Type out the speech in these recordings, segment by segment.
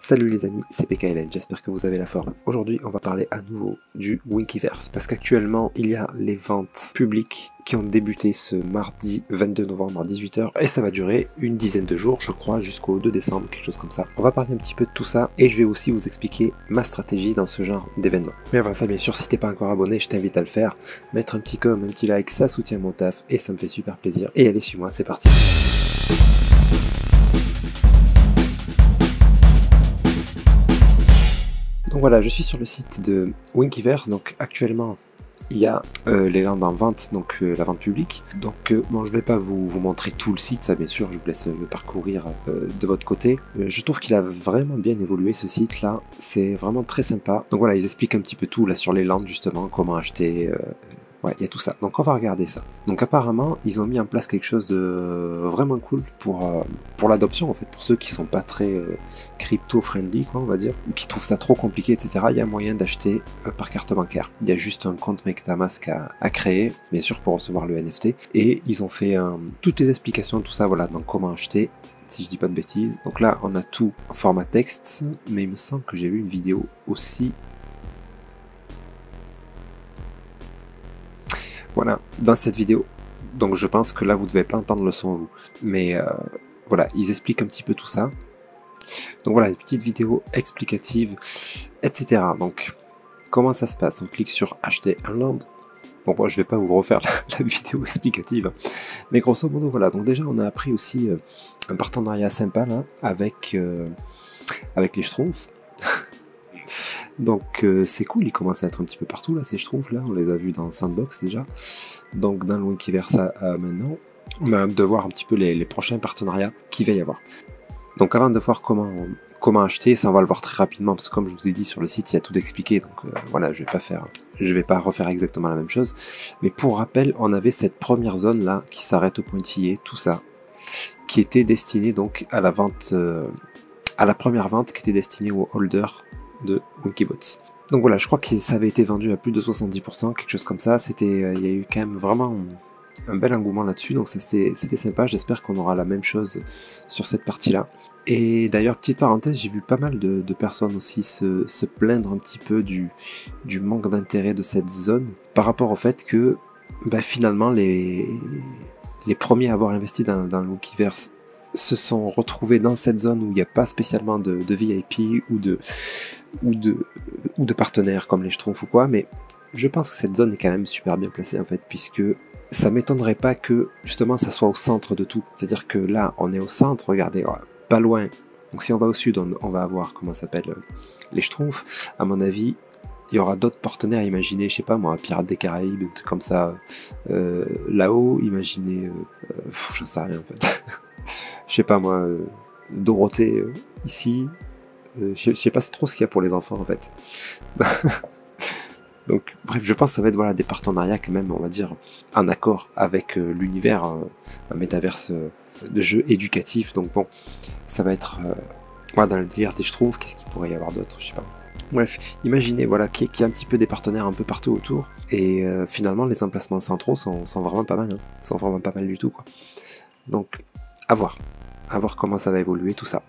Salut les amis, c'est PKLN, j'espère que vous avez la forme. Aujourd'hui, on va parler à nouveau du Winkiverse, parce qu'actuellement, il y a les ventes publiques qui ont débuté ce mardi 22 novembre à 18 h, et ça va durer une dizaine de jours, je crois, jusqu'au 2 décembre, quelque chose comme ça. On va parler un petit peu de tout ça, et je vais aussi vous expliquer ma stratégie dans ce genre d'événement. Mais avant ça, bien sûr, si t'es pas encore abonné, je t'invite à le faire, mettre un petit com, un petit like, ça soutient mon taf, et ça me fait super plaisir. Et allez, suis-moi, c'est parti. Donc voilà, je suis sur le site de Winkiverse, donc actuellement il y a les landes en vente, donc la vente publique. Donc bon, je vais pas vous montrer tout le site, ça bien sûr, je vous laisse le parcourir de votre côté. Je trouve qu'il a vraiment bien évolué ce site là, c'est vraiment très sympa. Donc voilà, ils expliquent un petit peu tout là sur les landes justement, comment acheter... ouais, il y a tout ça. Donc on va regarder ça. Donc apparemment, ils ont mis en place quelque chose de vraiment cool pour l'adoption en fait, pour ceux qui sont pas très crypto-friendly, quoi, on va dire, ou qui trouvent ça trop compliqué, etc. Il y a moyen d'acheter par carte bancaire. Il y a juste un compte MetaMask à créer, bien sûr, pour recevoir le NFT. Et ils ont fait toutes les explications, tout ça, voilà, donc comment acheter, si je dis pas de bêtises. Donc là, on a tout en format texte, mais il me semble que j'ai vu une vidéo aussi. Voilà, dans cette vidéo. Donc je pense que là, vous ne devez pas entendre le son, vous. Mais voilà, ils expliquent un petit peu tout ça. Donc voilà, une petite vidéo explicative, etc. Donc, comment ça se passe? On clique sur acheter un land. Bon, moi, je vais pas vous refaire la vidéo explicative. Mais grosso modo, voilà. Donc déjà, on a appris aussi un partenariat sympa, là, avec les Schtroumpfs. Donc c'est cool, ils commencent à être un petit peu partout là, ces Schtroumpfs là, on les a vus dans Sandbox déjà. Donc dans le Winkiverse maintenant, on a hâte de voir un petit peu les prochains partenariats qu'il va y avoir. Donc avant de voir comment acheter, ça on va le voir très rapidement, parce que comme je vous ai dit sur le site, il y a tout expliqué, donc voilà, je vais pas refaire exactement la même chose. Mais pour rappel, on avait cette première zone là, qui s'arrête au pointillé, tout ça, qui était destinée donc à la vente, à la première vente qui était destinée aux holders de Winkibots. Donc voilà, je crois que ça avait été vendu à plus de 70%, quelque chose comme ça. C'était, il y a eu quand même vraiment un bel engouement là-dessus, donc c'était sympa. J'espère qu'on aura la même chose sur cette partie-là. Et d'ailleurs, petite parenthèse, j'ai vu pas mal de personnes aussi se plaindre un petit peu du manque d'intérêt de cette zone, par rapport au fait que bah, finalement les premiers à avoir investi dans le Winkiverse se sont retrouvés dans cette zone où il n'y a pas spécialement de VIP ou de partenaires comme les Schtroumpfs ou quoi, mais je pense que cette zone est quand même super bien placée en fait, puisque ça m'étonnerait pas que justement ça soit au centre de tout. C'est-à-dire que là, on est au centre, regardez, pas loin. Donc si on va au sud, on va avoir, comment ça s'appelle, les Schtroumpfs. À mon avis, il y aura d'autres partenaires, imaginez, je sais pas moi, Pirates des Caraïbes, un truc comme ça. Là-haut, imaginez, j'en sais rien en fait. Je sais pas moi, Dorothée ici, je sais pas trop ce qu'il y a pour les enfants en fait. Donc bref, je pense que ça va être voilà, des partenariats quand même, on va dire, en accord avec l'univers, un métaverse de jeux éducatifs. Donc bon, ça va être voilà, dans le délire des Schtroumpfs, qu'est-ce qu'il pourrait y avoir d'autre, je sais pas. Bref, imaginez voilà, qu'il y a un petit peu des partenaires un peu partout autour, et finalement les emplacements centraux sont vraiment pas mal, hein. Sont vraiment pas mal du tout quoi. Donc à voir comment ça va évoluer tout ça.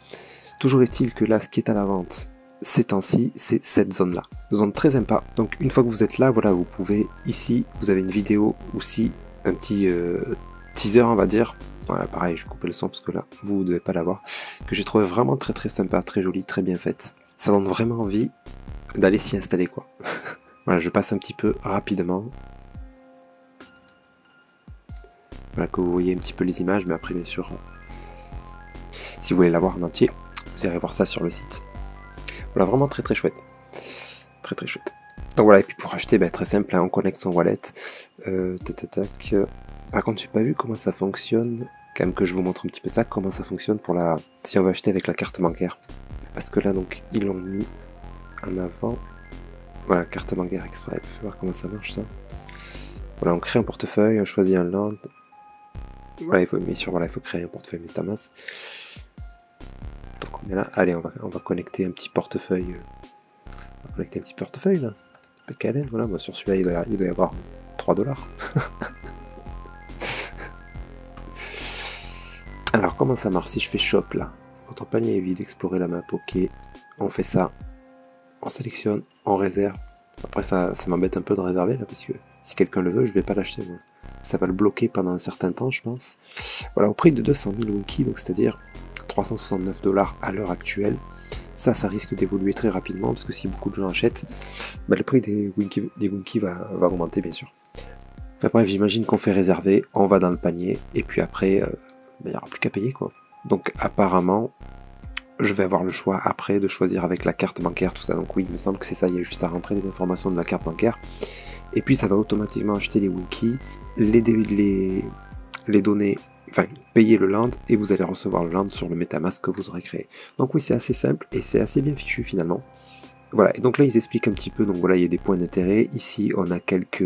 Toujours est-il que là, ce qui est à la vente ces temps-ci, c'est cette zone-là. Zone très sympa. Donc une fois que vous êtes là, voilà, vous pouvez, ici, vous avez une vidéo aussi, un petit teaser, on va dire. Voilà, pareil, je coupe le son parce que là, vous ne devez pas l'avoir. Que j'ai trouvé vraiment très très sympa, très joli, très bien faite. Ça donne vraiment envie d'aller s'y installer, quoi. Voilà, je passe un petit peu rapidement. Voilà, que vous voyez un petit peu les images, mais après, bien sûr, si vous voulez la voir en entier, vous irez voir ça sur le site. Voilà, vraiment très très chouette. Très très chouette. Donc voilà, et puis pour acheter, bah, très simple, hein, on connecte son wallet. Par contre, j'ai pas vu comment ça fonctionne. Quand même que je vous montre un petit peu ça, comment ça fonctionne pour si on veut acheter avec la carte bancaire. Parce que là, donc, ils l'ont mis en avant. Voilà, carte bancaire extrait. Faut voir comment ça marche ça. Voilà, on crée un portefeuille, on choisit un land. Voilà, il faut créer un portefeuille MetaMask. Donc on est là, allez, on va connecter un petit portefeuille. On va connecter un petit portefeuille là. PKLN, voilà, moi sur celui-là il doit y avoir 3$. Alors comment ça marche si je fais shop là? votre panier est vide, explorez la map, ok. On fait ça, on sélectionne, on réserve. Après ça m'embête un peu de réserver là, parce que si quelqu'un le veut, je vais pas l'acheter moi. Ça va le bloquer pendant un certain temps, je pense. Voilà, au prix de 200 000 Winky, donc c'est-à-dire 369 $ à l'heure actuelle. Ça risque d'évoluer très rapidement, parce que si beaucoup de gens achètent, bah, le prix des Winky va augmenter, bien sûr. Enfin, bref, j'imagine qu'on fait réserver, on va dans le panier, et puis après, il n'y aura plus qu'à payer, quoi. Donc apparemment, je vais avoir le choix après de choisir avec la carte bancaire, tout ça. Donc oui, il me semble que c'est ça, il y a juste à rentrer les informations de la carte bancaire. Et puis ça va automatiquement acheter les Winky, les données, enfin payer le land, et vous allez recevoir le land sur le MetaMask que vous aurez créé. Donc oui, c'est assez simple et c'est assez bien fichu finalement. Voilà, et donc là ils expliquent un petit peu, donc voilà, il y a des points d'intérêt. Ici on a quelques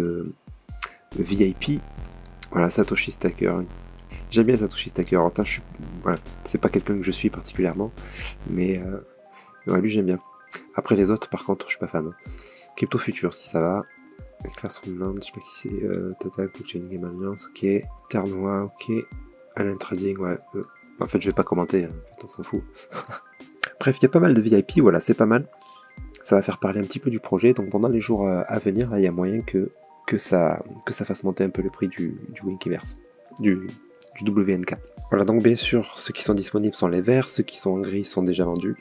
VIP. Voilà, Satoshi Stacker. J'aime bien Satoshi Stacker. Enfin, voilà, c'est pas quelqu'un que je suis particulièrement, mais ouais, lui j'aime bien. Après les autres, par contre, je suis pas fan. Crypto Future, si ça va. Classroom Land, je sais pas qui c'est. Total, Blockchain Game Alliance, ok. Ternois, ok. Allen Trading, ouais. En fait, je vais pas commenter, hein. En fait, on s'en fout. Bref, il y a pas mal de VIP, voilà, c'est pas mal. Ça va faire parler un petit peu du projet, donc pendant les jours à venir, là, il y a moyen que ça fasse monter un peu le prix du Winkyverse, du WNK. Voilà, donc bien sûr, ceux qui sont disponibles sont les verts, ceux qui sont en gris sont déjà vendus.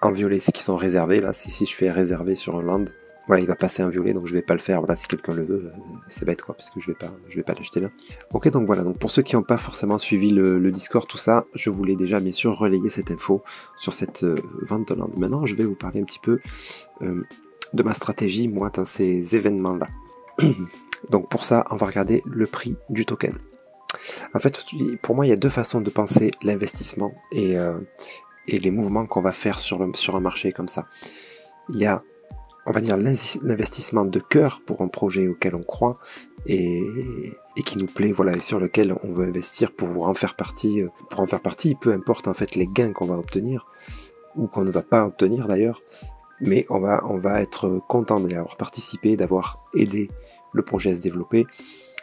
En violet, ceux qui sont réservés, là, si je fais réserver sur un land, voilà, il va passer en violet, donc je vais pas le faire. Voilà, si quelqu'un le veut, c'est bête quoi, parce que je vais pas l'acheter là. Ok, donc voilà, donc pour ceux qui n'ont pas forcément suivi le Discord, tout ça, je voulais déjà bien sûr relayer cette info sur cette vente de land. Maintenant, je vais vous parler un petit peu de ma stratégie, moi, dans ces événements-là. Donc pour ça, on va regarder le prix du token. En fait, pour moi, il y a deux façons de penser l'investissement et les mouvements qu'on va faire sur un marché comme ça. Il y a, on va dire, l'investissement de cœur pour un projet auquel on croit et qui nous plaît, voilà, et sur lequel on veut investir pour en faire partie, peu importe en fait les gains qu'on va obtenir ou qu'on ne va pas obtenir d'ailleurs, mais on va être content d'y avoir participé, d'avoir aidé le projet à se développer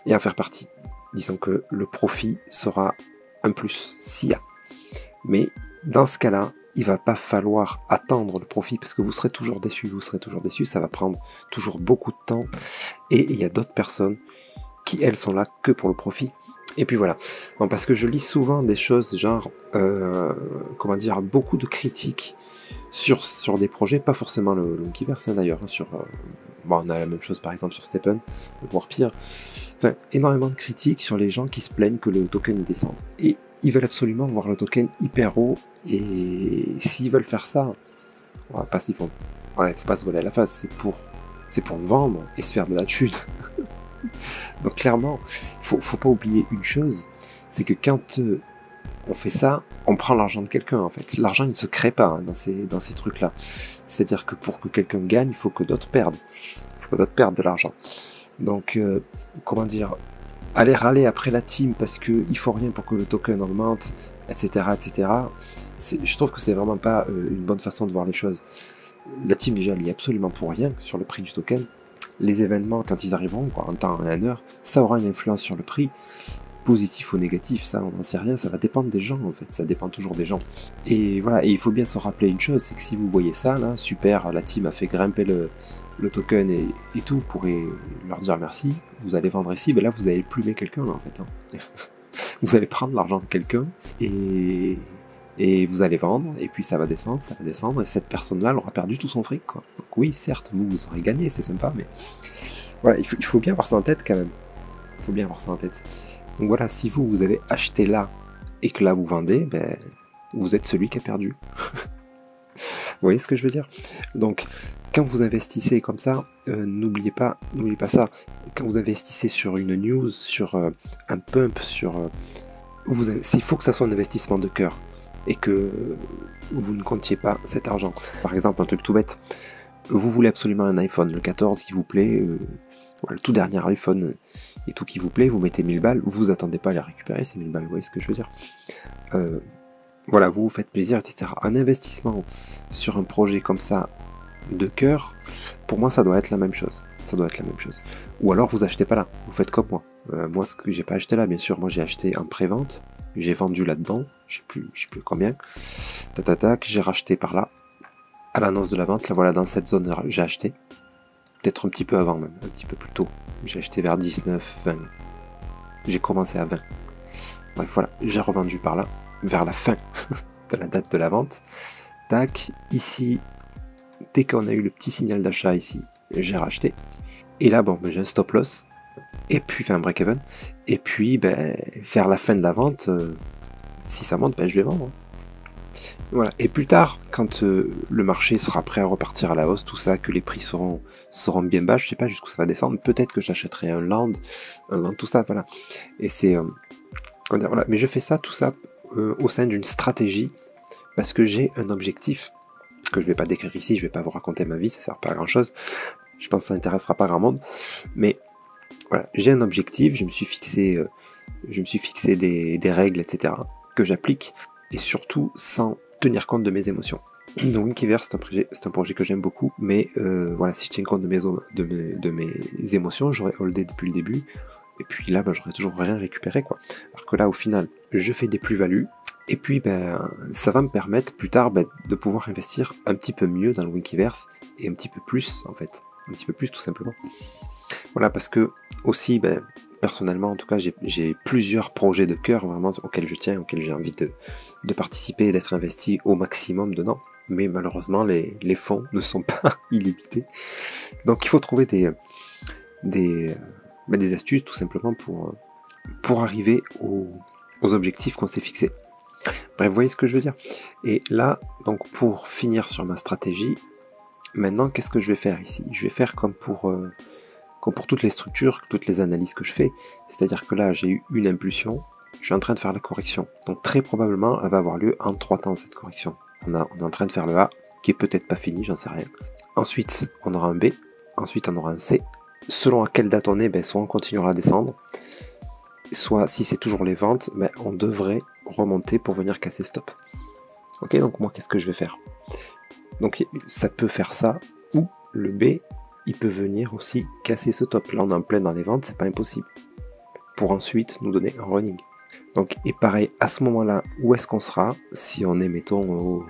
et à faire partie. Disons que le profit sera un plus s'il y a. Mais dans ce cas-là, il va pas falloir attendre le profit parce que vous serez toujours déçu, ça va prendre toujours beaucoup de temps et il y a d'autres personnes qui elles sont là que pour le profit. Et puis voilà, bon, parce que je lis souvent des choses genre, comment dire, beaucoup de critiques sur des projets, pas forcément le Winkyverse d'ailleurs, hein, bon, on a la même chose par exemple sur Stephen, voire pire, enfin énormément de critiques sur les gens qui se plaignent que le token descende. Et ils veulent absolument voir le token hyper haut, et s'ils veulent faire ça, voilà, il faut pas se voler à la face, c'est pour vendre et se faire de la thune. Donc clairement, faut pas oublier une chose, c'est que quand on fait ça, on prend l'argent de quelqu'un en fait. L'argent il ne se crée pas hein, dans ces trucs-là. C'est-à-dire que pour que quelqu'un gagne, il faut que d'autres perdent. Il faut que d'autres perdent de l'argent. Donc, comment dire, aller râler après la team parce qu'il faut rien pour que le token augmente, etc., etc. Je trouve que c'est vraiment pas une bonne façon de voir les choses. La team déjà elle y est absolument pour rien sur le prix du token. Les événements quand ils arriveront, quoi, en temps et en heure, ça aura une influence sur le prix. Positif ou négatif, ça on n'en sait rien, ça va dépendre des gens en fait, ça dépend toujours des gens. Et voilà, et il faut bien se rappeler une chose, c'est que si vous voyez ça, là, super, la team a fait grimper le token et tout, vous pourrez leur dire merci, vous allez vendre ici, mais là vous allez plumer quelqu'un là en fait. Hein. Vous allez prendre l'argent de quelqu'un et vous allez vendre, et puis ça va descendre, et cette personne-là elle aura perdu tout son fric, quoi. Donc oui, certes, vous aurez gagné, c'est sympa, mais voilà, il faut bien avoir ça en tête quand même. Il faut bien avoir ça en tête. Donc voilà, si vous avez acheté là et que là vous vendez, ben, vous êtes celui qui a perdu. Vous voyez ce que je veux dire? Donc, quand vous investissez comme ça, n'oubliez pas ça. Quand vous investissez sur une news, sur un pump, il faut que ça soit un investissement de cœur et que vous ne comptiez pas cet argent. Par exemple, un truc tout bête. Vous voulez absolument un iPhone, le 14 qui vous plaît, le tout dernier iPhone et tout qui vous plaît, vous mettez 1000 balles, vous attendez pas à les récupérer ces 1000 balles, vous voyez ce que je veux dire. Voilà, vous vous faites plaisir, etc. Un investissement sur un projet comme ça, de cœur, pour moi ça doit être la même chose. Ou alors vous achetez pas là, vous faites comme moi. Moi ce que j'ai pas acheté là, bien sûr, moi j'ai acheté en pré-vente, j'ai vendu là-dedans, je sais plus combien, tac, j'ai racheté par là, à l'annonce de la vente, là voilà, dans cette zone, j'ai acheté, peut-être un petit peu avant même, un petit peu plus tôt, j'ai acheté vers 19, 20, j'ai commencé à 20, bref voilà, j'ai revendu par là, vers la fin de la date de la vente, tac, ici, dès qu'on a eu le petit signal d'achat ici, j'ai racheté, et là bon, j'ai un stop loss, et puis un break-even, et puis vers la fin de la vente, si ça monte, je vais vendre. Voilà. Et plus tard, quand le marché sera prêt à repartir à la hausse, tout ça, que les prix seront bien bas, je sais pas jusqu'où ça va descendre, peut-être que j'achèterai un land, tout ça, voilà. Et c'est voilà. Mais je fais ça, tout ça, au sein d'une stratégie, parce que j'ai un objectif que je vais pas décrire ici, je vais pas vous raconter ma vie, ça sert pas à grand chose. Je pense que ça n'intéressera pas grand monde, mais voilà, j'ai un objectif, je me suis fixé des règles, etc., que j'applique, et surtout sans tenir compte de mes émotions. Donc Winkiverse, c'est un projet que j'aime beaucoup, mais voilà, si je tiens compte de mes émotions, j'aurais holdé depuis le début, et puis là, j'aurais toujours rien récupéré, quoi. Alors que là, au final, je fais des plus-values, et puis ça va me permettre plus tard de pouvoir investir un petit peu mieux dans le Winkiverse, et un petit peu plus, en fait. Un petit peu plus, tout simplement. Voilà, parce que aussi, personnellement, en tout cas, j'ai plusieurs projets de cœur vraiment auxquels je tiens, auxquels j'ai envie de participer et d'être investi au maximum dedans. Mais malheureusement, les fonds ne sont pas illimités. Donc il faut trouver des astuces tout simplement pour arriver aux objectifs qu'on s'est fixés. Bref, vous voyez ce que je veux dire. Et là, donc pour finir sur ma stratégie, maintenant, qu'est-ce que je vais faire ici? Je vais faire comme pour toutes les structures, toutes les analyses que je fais, c'est-à-dire que là j'ai eu une impulsion, je suis en train de faire la correction, donc très probablement elle va avoir lieu en 3 temps cette correction. On est en train de faire le A, qui est peut-être pas fini, j'en sais rien. Ensuite on aura un B, ensuite on aura un C, selon à quelle date on est, soit on continuera à descendre, soit si c'est toujours les ventes, on devrait remonter pour venir casser stop. Ok, donc moi qu'est-ce que je vais faire? Donc ça peut faire ça, ou le B, il peut venir aussi casser ce top. Là, on est en plein dans les ventes, c'est pas impossible. Pour ensuite nous donner un running. Donc, et pareil, à ce moment-là, où est-ce qu'on sera? Si on est, mettons,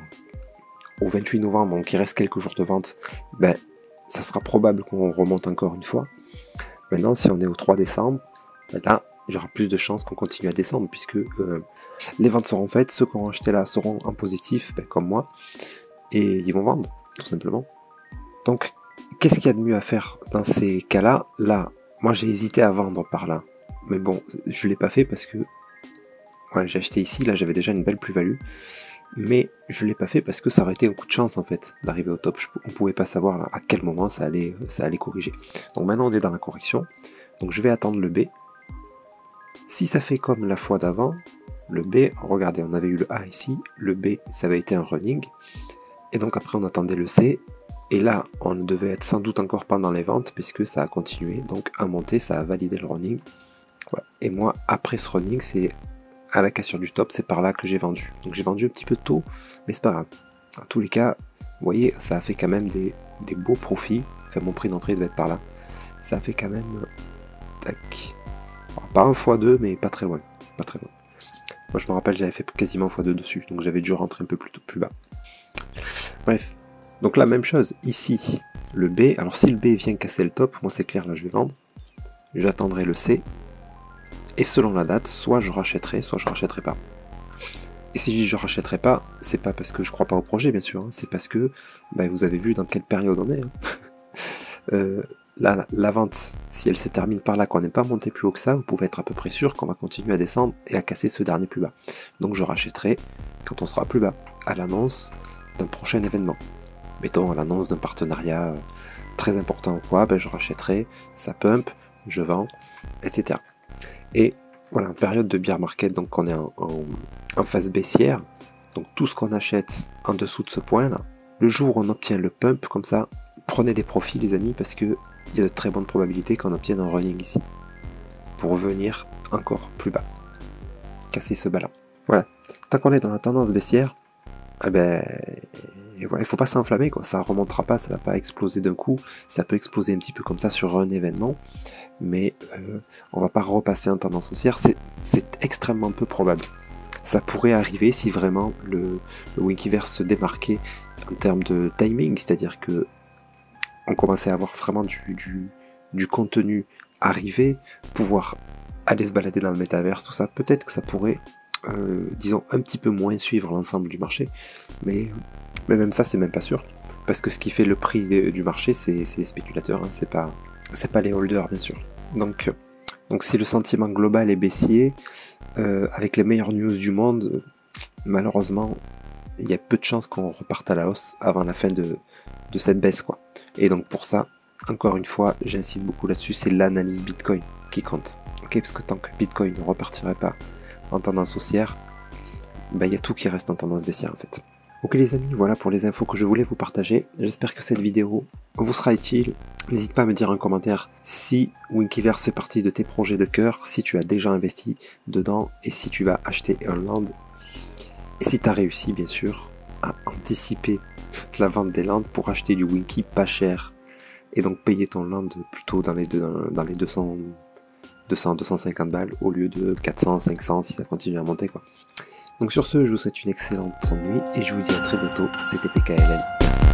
au 28 novembre, donc il reste quelques jours de vente, ça sera probable qu'on remonte encore une fois. Maintenant, si on est au 3 décembre, là, il y aura plus de chances qu'on continue à descendre, puisque les ventes seront faites, ceux qui auront acheté là seront en positif, comme moi, et ils vont vendre, tout simplement. Donc, qu'est-ce qu'il y a de mieux à faire dans ces cas-là? Là, moi j'ai hésité à vendre par là. Mais bon, je ne l'ai pas fait parce que j'ai acheté ici, là j'avais déjà une belle plus-value. Mais je ne l'ai pas fait parce que ça aurait été un coup de chance en fait d'arriver au top. On ne pouvait pas savoir là, à quel moment ça allait corriger. Donc maintenant on est dans la correction. Donc je vais attendre le B. Si ça fait comme la fois d'avant, le B, regardez, on avait eu le A ici, le B ça avait été un running. Et donc après on attendait le C. Et là, on devait être sans doute encore pendant les ventes, puisque ça a continué, donc à monter, ça a validé le running. Voilà. Et moi, après ce running, c'est à la cassure du top, c'est par là que j'ai vendu. Donc j'ai vendu un petit peu tôt, mais c'est pas grave. En tous les cas, vous voyez, ça a fait quand même des beaux profits. Enfin, mon prix d'entrée devait être par là. Ça a fait quand même... Tac. Alors, pas un x2, mais pas très loin. Pas très loin. Moi, je me rappelle, j'avais fait quasiment x2 dessus, donc j'avais dû rentrer un peu plus bas. Bref. Donc la même chose, ici, le B, alors si le B vient casser le top, moi c'est clair, là je vais vendre, j'attendrai le C, et selon la date, soit je rachèterai, soit je rachèterai pas. Et si je dis je rachèterai pas, c'est pas parce que je crois pas au projet, bien sûr, c'est parce que, vous avez vu dans quelle période on est. Là, la vente, si elle se termine par là, qu'on n'est pas monté plus haut que ça, vous pouvez être à peu près sûr qu'on va continuer à descendre et à casser ce dernier plus bas. Donc je rachèterai quand on sera plus bas, à l'annonce d'un prochain événement. Mettons à l'annonce d'un partenariat très important ou quoi, je rachèterai, ça pump, je vends, etc. Et voilà, en période de bear market, donc on est en phase baissière, donc tout ce qu'on achète en dessous de ce point là, le jour où on obtient le pump comme ça, prenez des profits les amis, parce que il y a de très bonnes probabilités qu'on obtienne un running ici, pour venir encore plus bas, casser ce bas là. Voilà, tant qu'on est dans la tendance baissière, et voilà, il ne faut pas s'enflammer, quoi. Ça ne remontera pas, ça ne va pas exploser d'un coup, ça peut exploser un petit peu comme ça sur un événement, mais on ne va pas repasser en tendance haussière, c'est extrêmement peu probable. Ça pourrait arriver si vraiment le Winkiverse se démarquait en termes de timing, c'est-à-dire que on commençait à avoir vraiment du contenu arrivé, pouvoir aller se balader dans le métaverse, tout ça, peut-être que ça pourrait, disons, un petit peu moins suivre l'ensemble du marché, mais même ça, c'est même pas sûr, parce que ce qui fait le prix du marché, c'est les spéculateurs, hein, c'est pas les holders, bien sûr. Donc si le sentiment global est baissier, avec les meilleures news du monde, malheureusement, il y a peu de chances qu'on reparte à la hausse avant la fin de cette baisse, quoi. Et donc pour ça, encore une fois, j'insiste beaucoup là-dessus, c'est l'analyse Bitcoin qui compte. Ok, parce que tant que Bitcoin ne repartirait pas en tendance haussière, bah, y a tout qui reste en tendance baissière en fait. Ok les amis, voilà pour les infos que je voulais vous partager. J'espère que cette vidéo vous sera utile. N'hésite pas à me dire en commentaire si Winkiverse fait partie de tes projets de cœur, si tu as déjà investi dedans et si tu vas acheter un land. Et si tu as réussi bien sûr à anticiper la vente des lands pour acheter du Winky pas cher et donc payer ton land plutôt dans les 250 balles au lieu de 400, 500 si ça continue à monter quoi. Donc sur ce, je vous souhaite une excellente nuit et je vous dis à très bientôt. C'était PKLN. Merci.